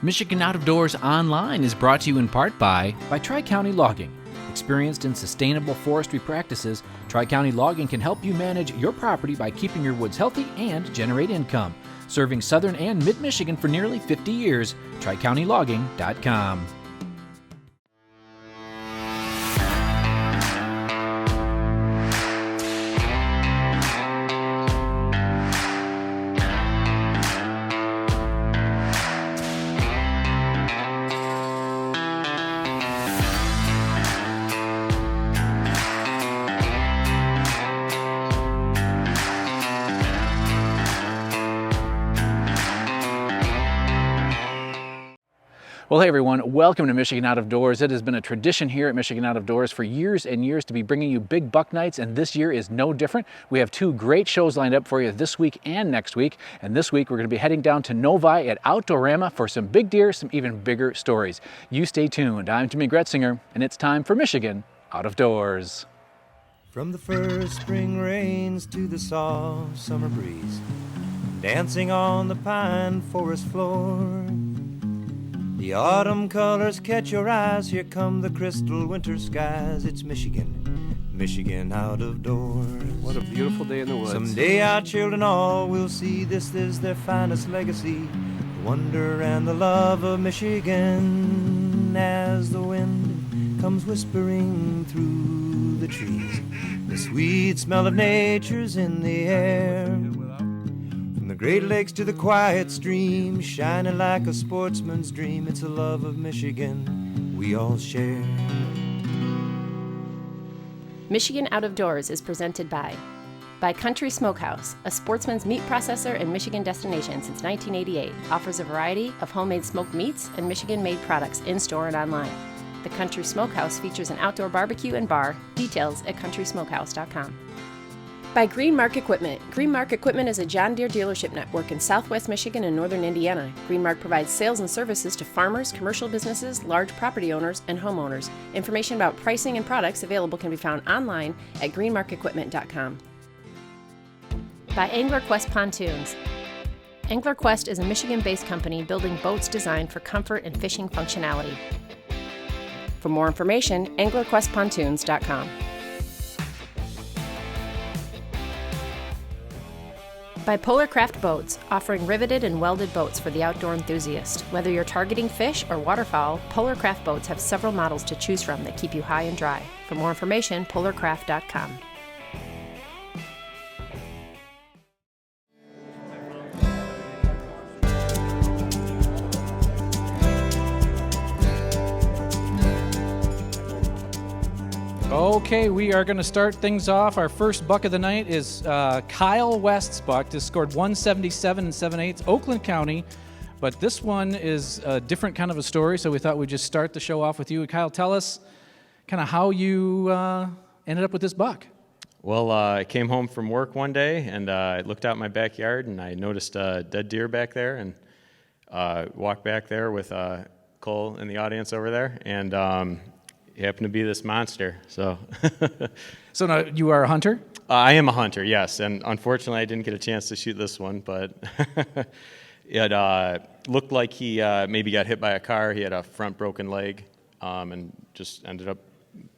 Michigan Out of Doors Online is brought to you in part by Tri-County Logging. Experienced in sustainable forestry practices, Tri-County Logging can help you manage your property by keeping your woods healthy and generate income. Serving southern and mid-Michigan for nearly 50 years, TriCountyLogging.com. Well, hey everyone, welcome to Michigan Out of Doors. It has been a tradition here at Michigan Out of Doors for years and years to be bringing you big buck nights, and this year is no different. We have two great shows lined up for you this week and next week, and this week we're going to be heading down to Novi at Outdoorama for some big deer, some even bigger stories. You stay tuned. I'm Jimmy Gretzinger, and it's time for Michigan Out of Doors. From the first spring rains to the soft summer breeze, dancing on the pine forest floor, the autumn colors catch your eyes. Here come the crystal winter skies. It's Michigan, Michigan Out of Doors. What a beautiful day in the woods. Someday our children all will see this is their finest legacy, the wonder and the love of Michigan. As the wind comes whispering through the trees, the sweet smell of nature's in the air. From the Great Lakes to the quiet stream, shining like a sportsman's dream, it's a love of Michigan we all share. Michigan Out of Doors is presented by Country Smokehouse, a sportsman's meat processor and Michigan destination since 1988. Offers a variety of homemade smoked meats and Michigan-made products in-store and online. The Country Smokehouse features an outdoor barbecue and bar. Details at countrysmokehouse.com. By Greenmark Equipment. Greenmark Equipment is a John Deere dealership network in southwest Michigan and northern Indiana. Greenmark provides sales and services to farmers, commercial businesses, large property owners, and homeowners. Information about pricing and products available can be found online at greenmarkequipment.com. By Angler Quest Pontoons. Angler Quest is a Michigan-based company building boats designed for comfort and fishing functionality. For more information, anglerquestpontoons.com. By Polar Craft Boats, offering riveted and welded boats for the outdoor enthusiast. Whether you're targeting fish or waterfowl, Polar Craft Boats have several models to choose from that keep you high and dry. For more information, polarcraft.com. Okay, we are going to start things off. Our first buck of the night is Kyle West's buck. This scored 177 and 7/8, Oakland County. But this one is a different kind of a story, so we thought we'd just start the show off with you. Kyle, tell us kind of how you ended up with this buck. Well, I came home from work one day, and I looked out my backyard, and I noticed a dead deer back there, and walked back there with Cole in the audience over there, and it happened to be this monster. So now you are a hunter? I am a hunter, yes, and unfortunately I didn't get a chance to shoot this one, but it looked like he maybe got hit by a car. He had a front broken leg, and just ended up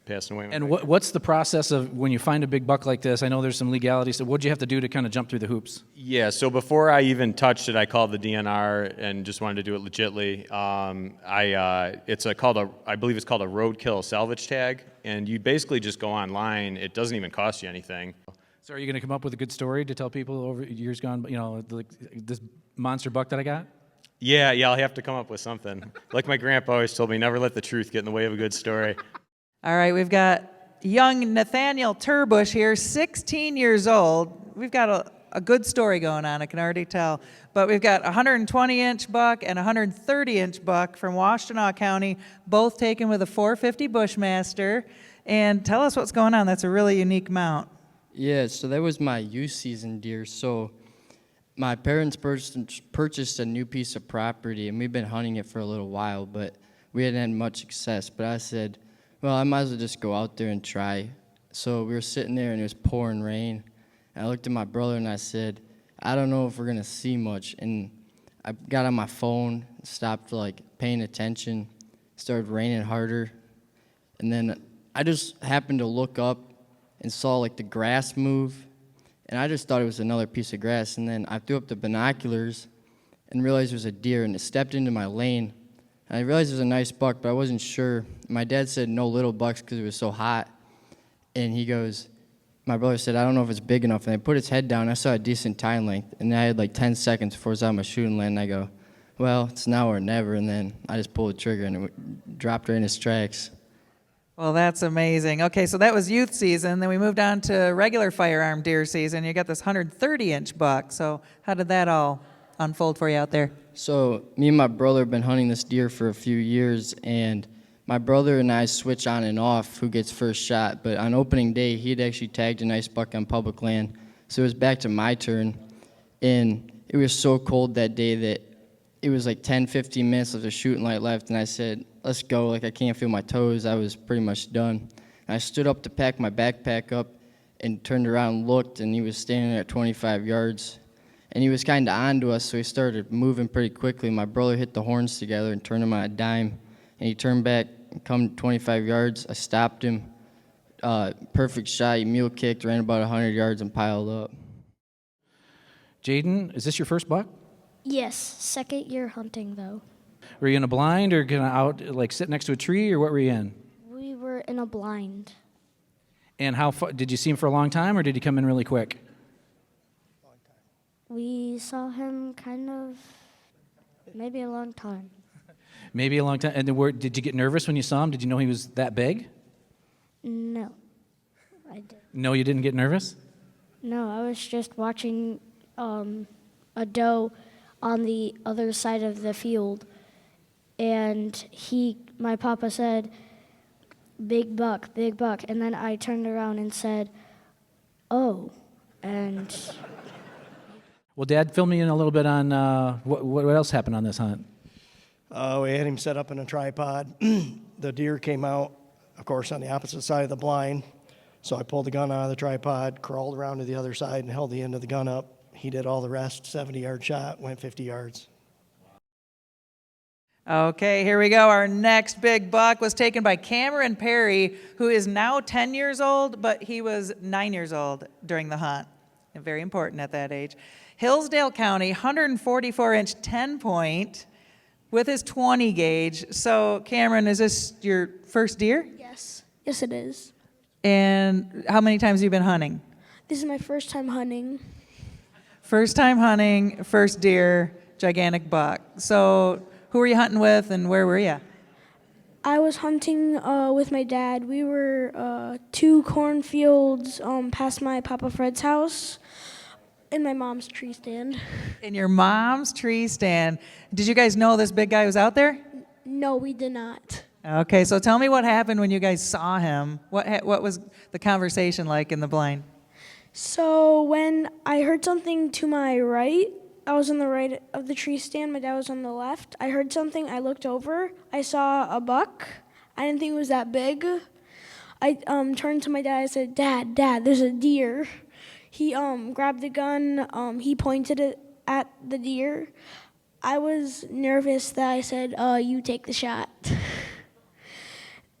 passing away. And what's the process of when you find a big buck like this? I know there's some legalities. So what did you have to do to kind of jump through the hoops? Yeah, so before I even touched it, I called the DNR and just wanted to do it legitly. I believe it's called a roadkill salvage tag, and you basically just go online. It doesn't even cost you anything. So are you going to come up with a good story to tell people over years gone, like this monster buck that I got? Yeah, I'll have to come up with something. Like my grandpa always told me, never let the truth get in the way of a good story. All right, we've got young Nathaniel Turbush here, 16 years old. We've got a good story going on, I can already tell. But we've got a 120-inch buck and a 130-inch buck from Washtenaw County, both taken with a 450 Bushmaster. And tell us what's going on. That's a really unique mount. Yeah, so that was my youth season deer. So my parents purchased a new piece of property, and we've been hunting it for a little while, but we hadn't had much success. But I said, well, I might as well just go out there and try. So we were sitting there, and it was pouring rain. And I looked at my brother, and I said, I don't know if we're going to see much. And I got on my phone, stopped like paying attention, started raining harder, and then I just happened to look up and saw like the grass move, and I just thought it was another piece of grass, and then I threw up the binoculars and realized it was a deer, and it stepped into my lane. And I realized it was a nice buck, but I wasn't sure. My dad said no little bucks because it was so hot, and he goes, my brother said, I don't know if it's big enough, and I put his head down. I saw a decent time length, and I had like 10 seconds before it was out of my shooting lane, and I go, well, it's now or never, and then I just pulled the trigger, and it dropped right in his tracks. Well, that's amazing. Okay, so that was youth season. Then we moved on to regular firearm deer season. You got this 130-inch buck. So how did that all unfold for you out there? So me and my brother have been hunting this deer for a few years, and my brother and I switch on and off who gets first shot. But on opening day, he had actually tagged a nice buck on public land. So it was back to my turn, and it was so cold that day that it was like 10, 15 minutes of the shooting light left, and I said, let's go. Like, I can't feel my toes. I was pretty much done. And I stood up to pack my backpack up and turned around and looked, and he was standing there at 25 yards. And he was kind of on to us, so he started moving pretty quickly. My brother hit the horns together and turned him on a dime. And he turned back and come 25 yards. I stopped him. Perfect shot. He mule kicked, ran about 100 yards, and piled up. Jaden, is this your first buck? Yes, second year hunting though. Were you in a blind or gonna out like sit next to a tree, or what were you in? We were in a blind. And how far, did you see him for a long time, or did he come in really quick? We saw him kind of maybe a long time. Maybe a long time. And then did you get nervous when you saw him? Did you know he was that big? No, I didn't. No, you didn't get nervous? No, I was just watching a doe on the other side of the field, and my papa said, big buck, and then I turned around and said, oh, and... Well, Dad, fill me in a little bit on what else happened on this hunt. We had him set up in a tripod. The deer came out, of course, on the opposite side of the blind, so I pulled the gun out of the tripod, crawled around to the other side, and held the end of the gun up. He did all the rest, 70-yard shot, went 50 yards. Okay, here we go. Our next big buck was taken by Cameron Perry, who is now 10 years old, but he was 9 years old during the hunt. And very important at that age. Hillsdale County, 144-inch 10-point with his 20 gauge. So, Cameron, is this your first deer? Yes, it is. And how many times have you been hunting? This is my first time hunting. First time hunting, first deer, gigantic buck. So, who were you hunting with, and where were you? I was hunting with my dad. We were 2 cornfields past my Papa Fred's house in my mom's tree stand. In your mom's tree stand. Did you guys know this big guy was out there? No, we did not. Okay, so tell me what happened when you guys saw him. What was the conversation like in the blind? So when I heard something to my right, I was on the right of the tree stand, my dad was on the left. I heard something, I looked over, I saw a buck. I didn't think it was that big. I turned to my dad, I said, Dad, there's a deer. He grabbed the gun, he pointed it at the deer. I was nervous that I said, you take the shot.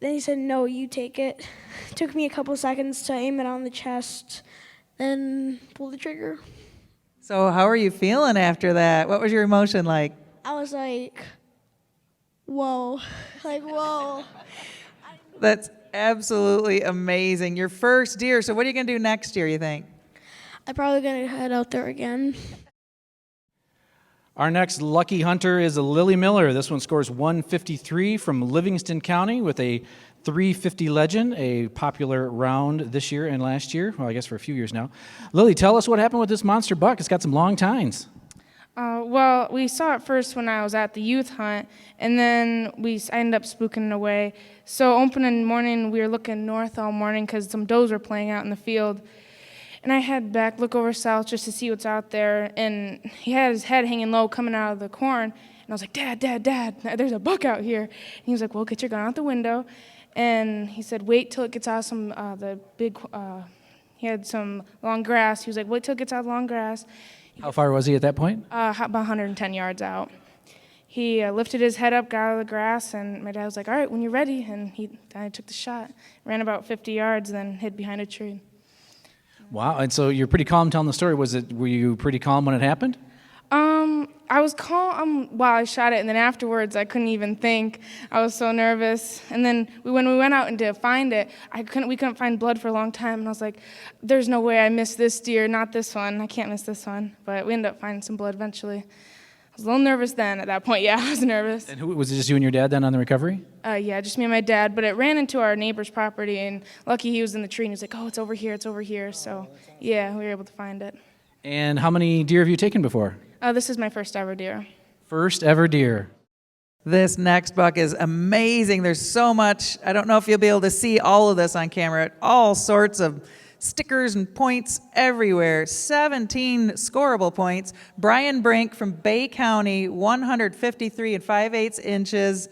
Then he said, no, you take it. It took me a couple seconds to aim it on the chest, then pull the trigger. So how are you feeling after that? What was your emotion like? I was like, whoa, whoa. That's absolutely amazing. Your first deer. So what are you going to do next year, you think? I'm probably going to head out there again. Our next lucky hunter is a Lily Miller. This one scores 153 from Livingston County with a 350 Legend, a popular round this year and last year. Well, I guess for a few years now. Lily, tell us what happened with this monster buck. It's got some long tines. Well, we saw it first when I was at the youth hunt, and then I ended up spooking it away. So opening morning, we were looking north all morning because some does were playing out in the field. And I head back, look over south just to see what's out there, and he had his head hanging low coming out of the corn. And I was like, Dad, there's a buck out here. And he was like, well, get your gun out the window. And he said, wait till it gets out of he had some long grass. He was like, wait till it gets out of the long grass. How far was he at that point? About 110 yards out. He lifted his head up, got out of the grass, and my dad was like, "All right, when you're ready." And I took the shot, ran about 50 yards, then hid behind a tree. Wow, and so you're pretty calm telling the story. Were you pretty calm when it happened? I was calm while I shot it, and then afterwards I couldn't even think. I was so nervous. And then when we went out and to find it, we couldn't find blood for a long time, and I was like, "There's no way I missed this deer, not this one. I can't miss this one." But we ended up finding some blood eventually. I was a little nervous then at that point. Yeah, I was nervous. And was it just you and your dad then on the recovery? Yeah, just me and my dad. But it ran into our neighbor's property, and lucky he was in the tree, and he was like, "Oh, it's over here, it's over here." So yeah, we were able to find it. And how many deer have you taken before? This is my first ever deer. First ever deer. This next buck is amazing. There's so much. I don't know if you'll be able to see all of this on camera. All sorts of stickers and points everywhere. 17 scorable points. Brian Brink from Bay County, 153 and 5/8 inches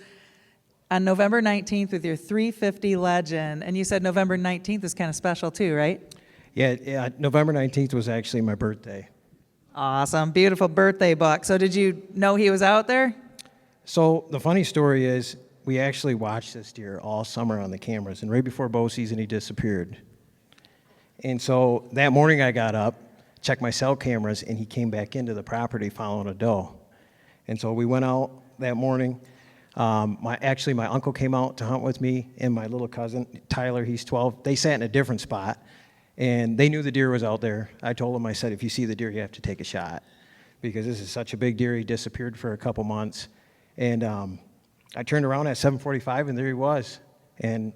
on November 19th with your 350 legend. And you said November 19th is kind of special too, right? Yeah, November 19th was actually my birthday. Awesome. Beautiful birthday buck. So did you know he was out there? So the funny story is we actually watched this deer all summer on the cameras, and right before bow season he disappeared. And so that morning I got up, checked my cell cameras, and he came back into the property following a doe. And so we went out that morning. My uncle came out to hunt with me, and my little cousin, Tyler, he's 12. They sat in a different spot, and they knew the deer was out there. I told them, I said, if you see the deer, you have to take a shot, because this is such a big deer. He disappeared for a couple months. And I turned around at 7:45, and there he was. And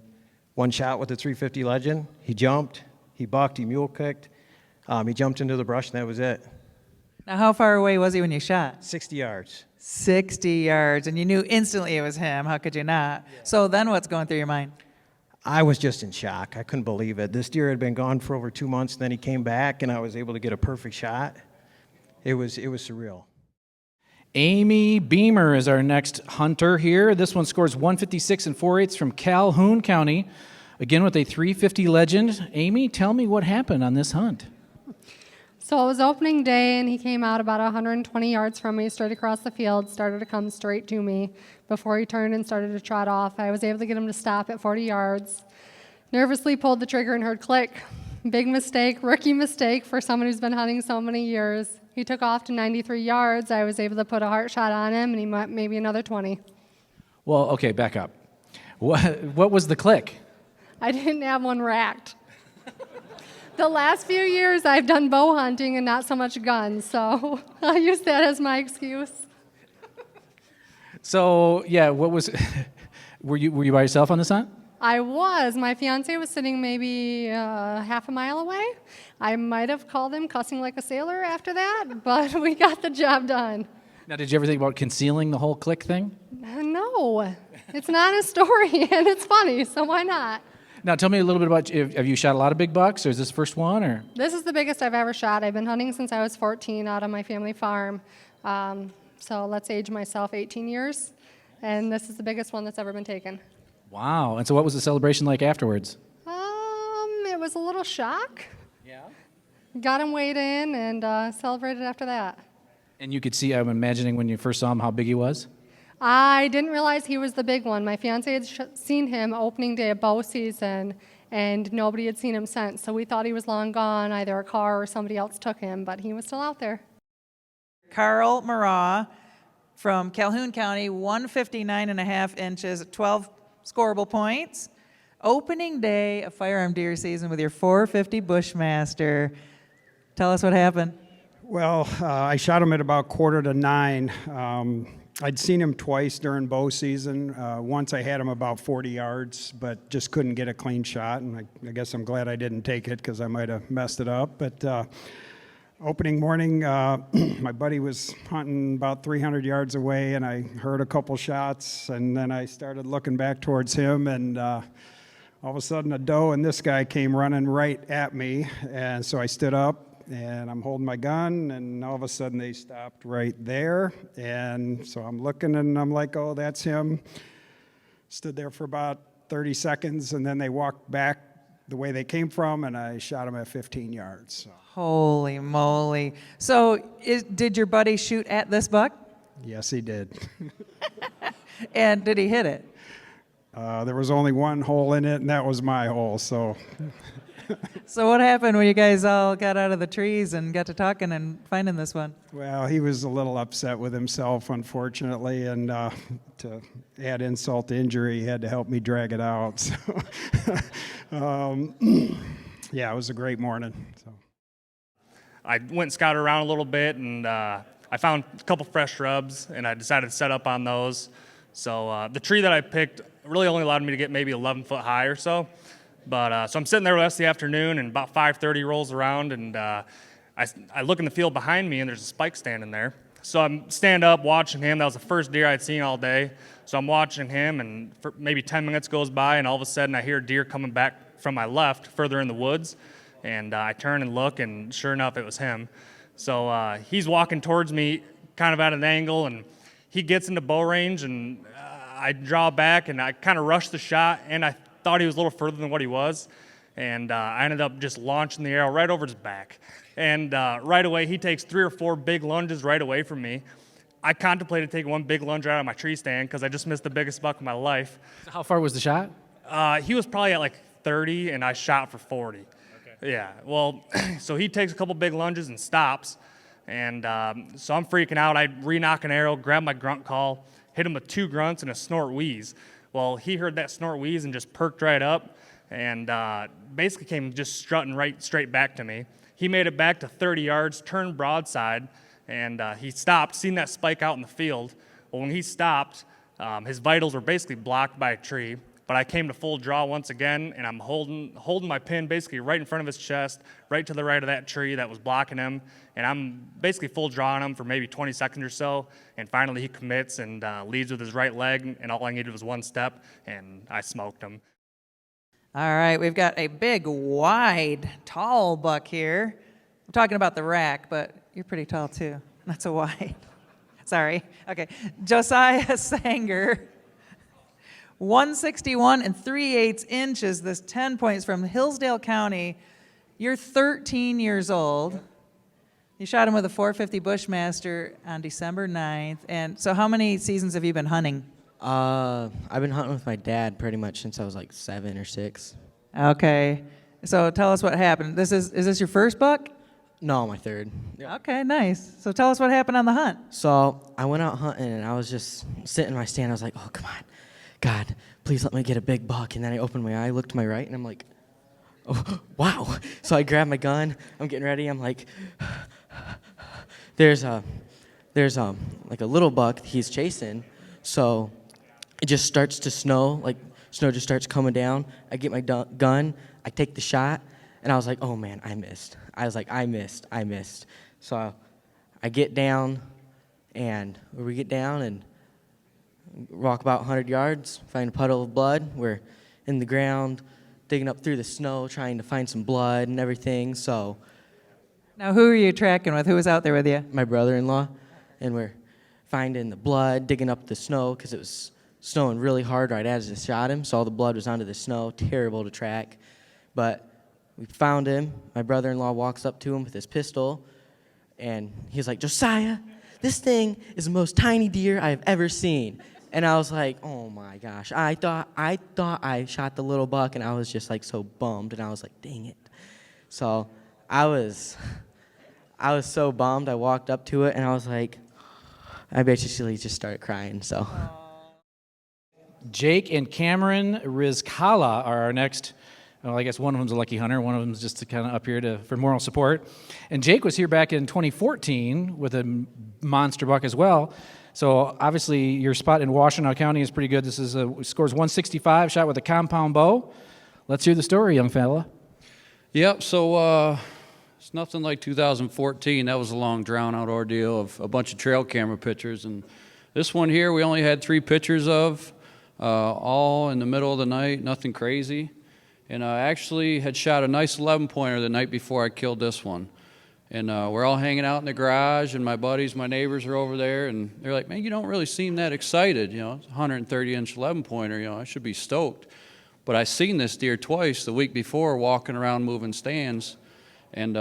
one shot with the 350 legend. He jumped, he bucked, he mule kicked. He jumped into the brush, and that was it. Now, how far away was he when you shot? 60 yards. 60 yards, and you knew instantly it was him. How could you not? Yeah. So then what's going through your mind? I was just in shock. I couldn't believe it. This deer had been gone for over 2 months, and then he came back, and I was able to get a perfect shot. It was surreal. Amy Beamer is our next hunter here. This one scores 156 and 4/8 from Calhoun County. Again with a 350 legend. Amy, tell me what happened on this hunt. So it was opening day, and he came out about 120 yards from me, straight across the field, started to come straight to me. Before he turned and started to trot off, I was able to get him to stop at 40 yards. Nervously pulled the trigger and heard click. Big mistake, rookie mistake for someone who's been hunting so many years. He took off to 93 yards. I was able to put a heart shot on him, and he went maybe another 20. Well, okay, back up. What was the click? I didn't have one racked. The last few years, I've done bow hunting and not so much guns, so I use that as my excuse. So, yeah, what was... were you by yourself on this hunt? I was. My fiance was sitting maybe half a mile away. I might have called him cussing like a sailor after that, but we got the job done. Now, did you ever think about concealing the whole click thing? No. It's not a story, and it's funny, so why not? Now, tell me a little bit about, have you shot a lot of big bucks, or is this the first one? Or? This is the biggest I've ever shot. I've been hunting since I was 14 out on my family farm. So let's age myself 18 years, and this is the biggest one that's ever been taken. Wow. And so what was the celebration like afterwards? It was a little shock. Yeah. Got him weighed in and celebrated after that. And you could see, I'm imagining when you first saw him, how big he was? I didn't realize he was the big one. My fiance had seen him opening day of bow season, and nobody had seen him since. So we thought he was long gone, either a car or somebody else took him, but he was still out there. Carl Murrah from Calhoun County, 159 and a half inches, 12 scorable points. Opening day of firearm deer season with your 450 Bushmaster. Tell us what happened. Well, I shot him at about 8:45. I'd seen him twice during bow season. Once I had him about 40 yards, but just couldn't get a clean shot, and I guess I'm glad I didn't take it because I might have messed it up. But opening morning, my buddy was hunting about 300 yards away, and I heard a couple shots, and then I started looking back towards him, and all of a sudden a doe and this guy came running right at me, and so I stood up, and I'm holding my gun, and all of a sudden they stopped right there, and so I'm looking, and I'm like, oh, that's him. Stood there for about 30 seconds, and then they walked back the way they came from, and I shot them at 15 yards. So. Holy moly. So did your buddy shoot at this buck? Yes, he did. And did he hit it? There was only one hole in it, and that was my hole. So, So what happened when you guys all got out of the trees and got to talking and finding this one? well, he was a little upset with himself, unfortunately, and to add insult to injury, he had to help me drag it out. So, yeah, it was a great morning. So. I went and scouted around a little bit, and I found a couple fresh shrubs, and I decided to set up on those. So the tree that I picked really only allowed me to get maybe 11 foot high or so. But so I'm sitting there the rest of the afternoon, and about 5:30 rolls around, and I look in the field behind me, and there's a spike standing there. So I'm stand up watching him. That was the first deer I'd seen all day. So I'm watching him, and for maybe 10 minutes goes by, and all of a sudden I hear a deer coming back from my left, further in the woods. And I turn and look, and sure enough, it was him. So he's walking towards me, kind of at an angle, and he gets into bow range, and I draw back, and I kind of rush the shot, and I thought he was a little further than what he was, and I ended up just launching the arrow right over his back. And right away, he takes 3 or 4 big lunges right away from me. I contemplated taking one big lunge out of my tree stand because I just missed the biggest buck of my life. How far was the shot? He was probably at like 30, and I shot for 40. Yeah, well, so he takes a couple big lunges and stops, and so I'm freaking out. I re-knock an arrow, grab my grunt call, hit him with 2 grunts and a snort wheeze. Well, he heard that snort wheeze and just perked right up, and basically came just strutting right straight back to me. He made it back to 30 yards, turned broadside, and he stopped, seen that spike out in the field. Well, when he stopped, his vitals were basically blocked by a tree. But I came to full draw once again, and I'm holding my pin basically right in front of his chest, right to the right of that tree that was blocking him, and I'm basically full drawing him for maybe 20 seconds or so, and finally he commits and leads with his right leg, and all I needed was one step, and I smoked him. All right, we've got a big, wide, tall buck here. I'm talking about the rack, but you're pretty tall too. Not so wide. Sorry. Okay. Josiah Sanger. 161 3/8 inches, this 10 points from Hillsdale County. You're 13 years old. You shot him with a 450 Bushmaster on December 9th. And so how many seasons have you been hunting? I've been hunting with my dad pretty much since I was like 7 or 6. Okay. So tell us what happened. Is this your first buck? No, my third. Okay, nice. So tell us what happened on the hunt. So I went out hunting, and I was just sitting in my stand. I was like, oh, come on. God, please let me get a big buck. And then I opened my eye, looked to my right, and I'm like, oh, wow. So I grabbed my gun. I'm getting ready. I'm like, there's like a little buck he's chasing. So it just starts to snow. Like snow just starts coming down. I get my gun. I take the shot, and I was like, oh man, I missed. I was like, I missed. So I get down, and we get down and walk about 100 yards, find a puddle of blood. We're in the ground, digging up through the snow, trying to find some blood and everything. So now, who are you tracking with? Who was out there with you? My brother-in-law, and we're finding the blood, digging up the snow because it was snowing really hard right as I shot him. So all the blood was onto the snow, terrible to track. But we found him. My brother-in-law walks up to him with his pistol, and he's like, Josiah, this thing is the most tiny deer I have ever seen. And I was like, oh my gosh. I thought I shot the little buck, and I was just like so bummed, and I was like, dang it. So I was so bummed. I walked up to it, and I was like, I basically just started crying. So Jake and Cameron Rizkala are our next. Well, I guess one of them's a lucky hunter. One of them's just kind of up here for moral support. And Jake was here back in 2014 with a monster buck as well. So obviously your spot in Washtenaw County is pretty good. This is scores 165, shot with a compound bow. Let's hear the story, young fella. Yep, so it's nothing like 2014. That was a long, drawn-out ordeal of a bunch of trail camera pictures. And this one here, we only had 3 pictures of, all in the middle of the night, nothing crazy. And I actually had shot a nice 11-pointer the night before I killed this one. And we're all hanging out in the garage, and my buddies, my neighbors are over there, and they're like, man, you don't really seem that excited. You know, it's a 130-inch 11-pointer. You know, I should be stoked. But I seen this deer twice the week before walking around moving stands, and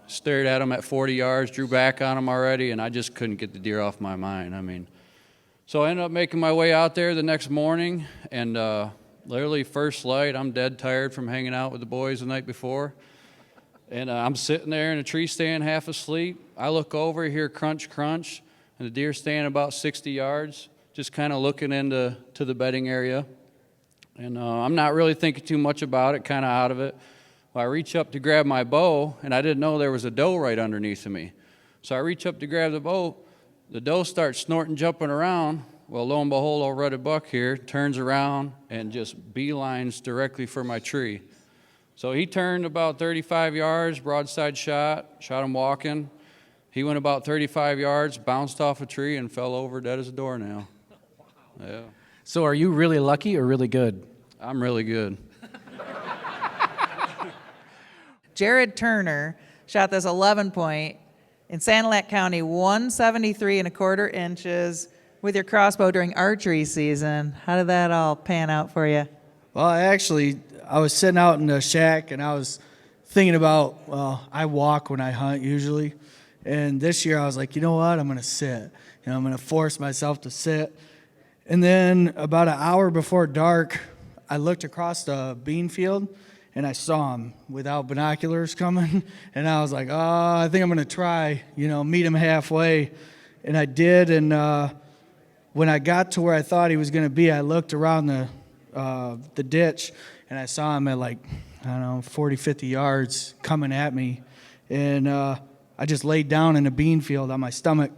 stared at him at 40 yards, drew back on him already, and I just couldn't get the deer off my mind. I mean, so I ended up making my way out there the next morning, and literally first light, I'm dead tired from hanging out with the boys the night before. And I'm sitting there in a tree stand half asleep. I look over, hear crunch, crunch, and the deer standing about 60 yards, just kind of looking into the bedding area. And I'm not really thinking too much about it, kind of out of it. Well, I reach up to grab my bow, and I didn't know there was a doe right underneath of me. So I reach up to grab the bow. The doe starts snorting, jumping around. Well, lo and behold, old rutted buck here turns around and just beelines directly for my tree. So he turned about 35 yards, broadside shot him walking. He went about 35 yards, bounced off a tree, and fell over dead as a doornail. Yeah. So are you really lucky or really good? I'm really good. Jared Turner shot this 11 point in Sanilac County, 173 1/4 inches with your crossbow during archery season. How did that all pan out for you? Well, I was sitting out in the shack and I was thinking about, well, I walk when I hunt usually. And this year I was like, you know what? I'm going to sit. I'm going to force myself to sit. And then about an hour before dark, I looked across the bean field and I saw him without binoculars coming. And I was like, oh, I think I'm going to try, meet him halfway. And I did. And when I got to where I thought he was going to be, I looked around the ditch and I saw him at 40, 50 yards coming at me. And I just laid down in a bean field on my stomach.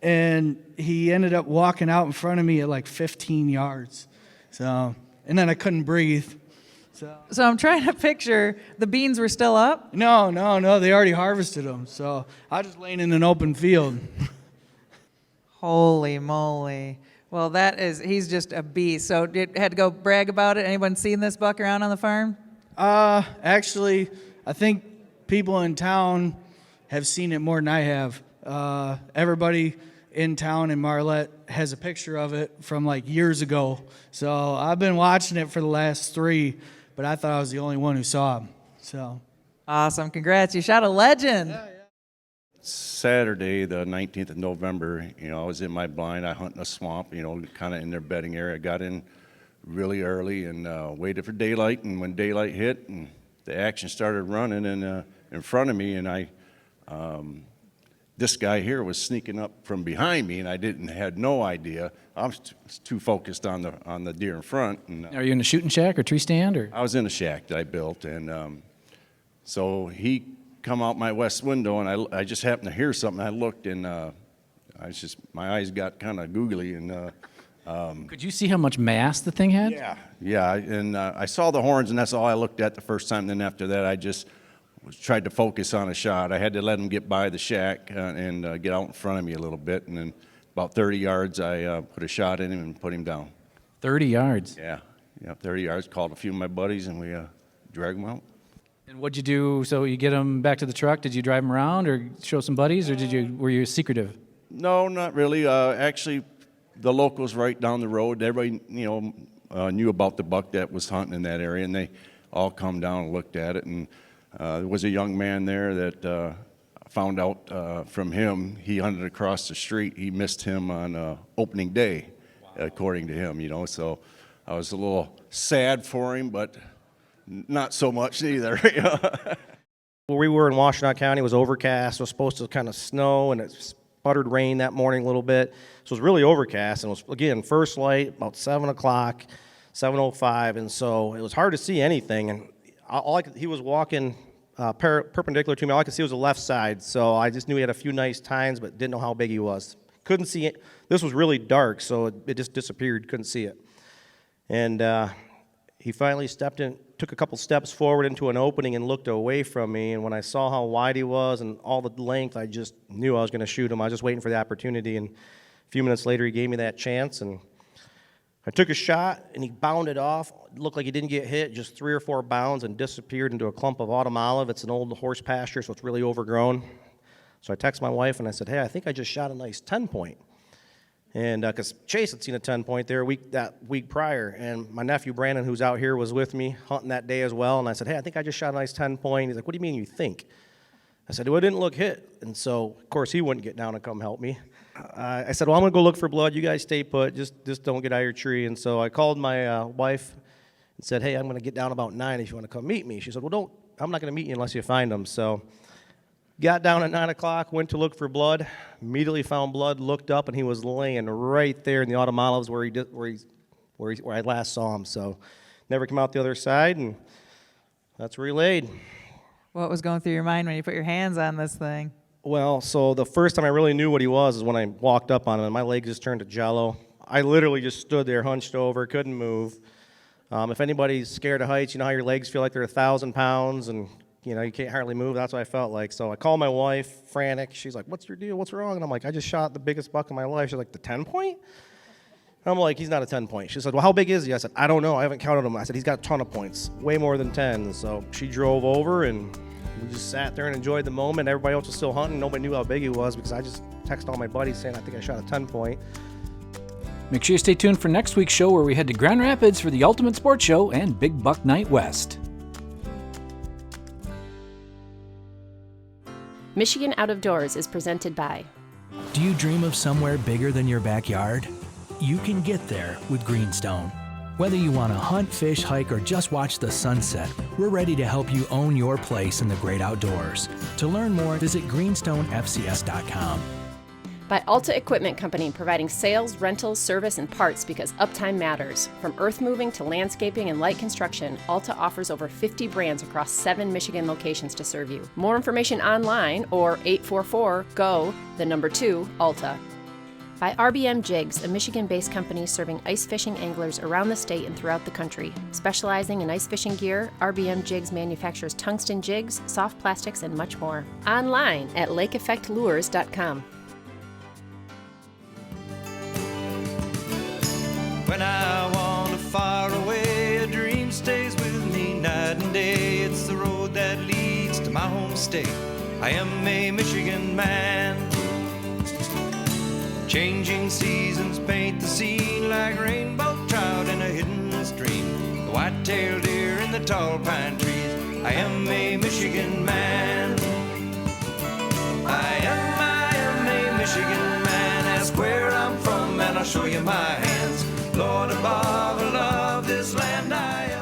And he ended up walking out in front of me at 15 yards. So, and then I couldn't breathe. So I'm trying to picture, the beans were still up? No, they already harvested them. So I was just laying in an open field. Holy moly. Well, he's just a beast. So you had to go brag about it? Anyone seen this buck around on the farm? Actually, I think people in town have seen it more than I have. Everybody in town in Marlette has a picture of it from years ago. So I've been watching it for the last 3, but I thought I was the only one who saw him. So awesome. Congrats. You shot a legend. Yeah. Saturday, the 19th of November, I was in my blind. I hunt in a swamp, kind of in their bedding area. I got in really early and waited for daylight. And when daylight hit and the action started running in front of me, and this guy here was sneaking up from behind me, and I had no idea. I was too focused on the deer in front. And, are you in a shooting shack or tree stand? Or I was in a shack that I built, and so he come out my west window, and I just happened to hear something. I looked, and my eyes got kind of googly, and could you see how much mass the thing had? Yeah, and I saw the horns, and that's all I looked at the first time. Then after that, I just tried to focus on a shot. I had to let him get by the shack and get out in front of me a little bit, and then about 30 yards, I put a shot in him and put him down. 30 yards? Yeah, 30 yards. Called a few of my buddies, and we dragged him out. And what'd you do? So you get him back to the truck? Did you drive him around or show some buddies, or were you secretive? No, not really. Actually, the locals right down the road, everybody knew about the buck that was hunting in that area, and they all come down and looked at it. And there was a young man there that found out from him. He hunted across the street. He missed him on opening day, according to him. So I was a little sad for him, but not so much either. Where we were in Washtenaw County, it was overcast. It was supposed to kind of snow, and it sputtered rain that morning a little bit. So it was really overcast, and it was, again, first light, about 7 o'clock, 7:05, and so it was hard to see anything. And he was walking perpendicular to me. All I could see was the left side, so I just knew he had a few nice tines, but didn't know how big he was. Couldn't see it. This was really dark, so it just disappeared. Couldn't see it. And he finally took a couple steps forward into an opening and looked away from me. And when I saw how wide he was and all the length, I just knew I was going to shoot him. I was just waiting for the opportunity. And a few minutes later, he gave me that chance. And I took a shot, and he bounded off. It looked like he didn't get hit, just 3 or 4 bounds, and disappeared into a clump of autumn olive. It's an old horse pasture, so it's really overgrown. So I texted my wife, and I said, hey, I think I just shot a nice 10-point. And because Chase had seen a 10-point there that week prior, and my nephew Brandon, who's out here, was with me hunting that day as well. And I said, hey, I think I just shot a nice 10-point. He's like, what do you mean you think? I said, well, it didn't look hit. And so, of course, he wouldn't get down and come help me. I said, well, I'm going to go look for blood. You guys stay put. Just don't get out of your tree. And so I called my wife and said, hey, I'm going to get down about 9 if you want to come meet me. She said, well, I'm not going to meet you unless you find them. So got down at 9 o'clock, went to look for blood, immediately found blood, looked up, and he was laying right there in the autumn olives where I last saw him. So never came out the other side, and that's where he laid. What was going through your mind when you put your hands on this thing? Well, so the first time I really knew what he was is when I walked up on him, and my leg just turned to jello. I literally just stood there, hunched over, couldn't move. If anybody's scared of heights, you know how your legs feel like they're 1,000 pounds, and you can't hardly move. That's what I felt like. So I called my wife, frantic. She's like, what's your deal? What's wrong? And I'm like, I just shot the biggest buck of my life. She's like, the 10-point? I'm like, he's not a 10-point. She said, well, how big is he? I said, I don't know. I haven't counted him. I said, he's got a ton of points, way more than 10. And so she drove over, and we just sat there and enjoyed the moment. Everybody else was still hunting. Nobody knew how big he was because I just texted all my buddies saying I think I shot a 10-point. Make sure you stay tuned for next week's show where we head to Grand Rapids for the Ultimate Sports Show and Big Buck Night West. Michigan Out of Doors is presented by. Do you dream of somewhere bigger than your backyard? You can get there with Greenstone. Whether you want to hunt, fish, hike, or just watch the sunset, we're ready to help you own your place in the great outdoors. To learn more, visit greenstonefcs.com. By Alta Equipment Company, providing sales, rentals, service, and parts because uptime matters. From earth moving to landscaping and light construction, Alta offers over 50 brands across 7 Michigan locations to serve you. More information online or 844-GO-2-ALTA. By RBM Jigs, a Michigan-based company serving ice fishing anglers around the state and throughout the country. Specializing in ice fishing gear, RBM Jigs manufactures tungsten jigs, soft plastics, and much more. Online at lakeeffectlures.com. When I wander far away, a dream stays with me night and day. It's the road that leads to my home state. I am a Michigan man. Changing seasons paint the scene like rainbow trout in a hidden stream. The white-tailed deer in the tall pine trees. I am a Michigan man. I am a Michigan man. Ask where I'm from and I'll show you my hands. Lord above, I love this land I am.